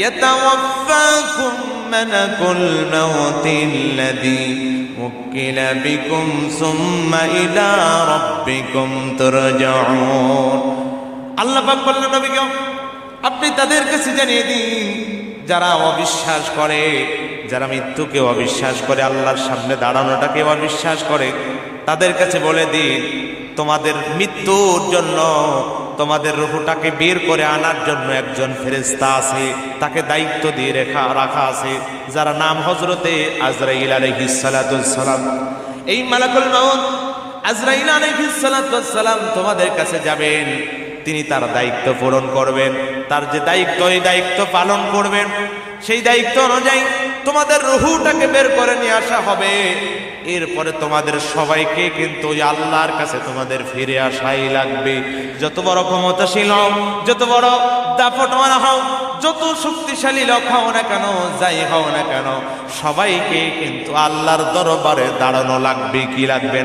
ইয়াতাওয়াফাকুম মালাকুল মাউতিল্লাযী মুক্কিলা বিকুম সুম্মা ইলা রাব্বিকুম তুরজাউন। আল্লাহ পাক বললেন নবীকে, আপনি তাদের কাছে জানিয়ে দিন যারা অবিশ্বাস করে, যারা মৃত্যুকে অবিশ্বাস করে, আল্লাহর সামনে দাঁড়ানোটাকে অবিশ্বাস করে, তাদের কাছে বলে দিন তোমাদের মৃত্যুর জন্য, তোমাদের রূহটাকে বের করে আনার জন্য একজন ফেরেশতা আছে, তাকে দায়িত্ব দিয়ে রাখা আছে, যারা নাম হযরতে আজরাইল আলাইহিস সালাতুস সালাম। এই মালাকুল মাউত আজরাইল আলাইহিস সালাতুস সালাম তোমাদের কাছে যাবেন, তিনি তার দায়িত্ব পূরণ করবেন, তার যে দায়িত্ব এই দায়িত্ব পালন করবেন, সেই দায়িত্ব অনুযায়ী তোমাদের রূহটাকে বের করে নিয়ে আসা হবে। এরপরে তোমাদের সবাইকে কিন্তু ওই আল্লাহর কাছে তোমাদের ফিরে আসাই লাগবে। যত বড় ক্ষমতাশীল হও, যত বড় দাপটওয়ালা হও, যত শক্তিশালী লোক হও না কেন, যাই হও না কেন, সবাইকে কিন্তু আল্লাহর দরবারে দাঁড়ানো লাগবে। কি লাগবে?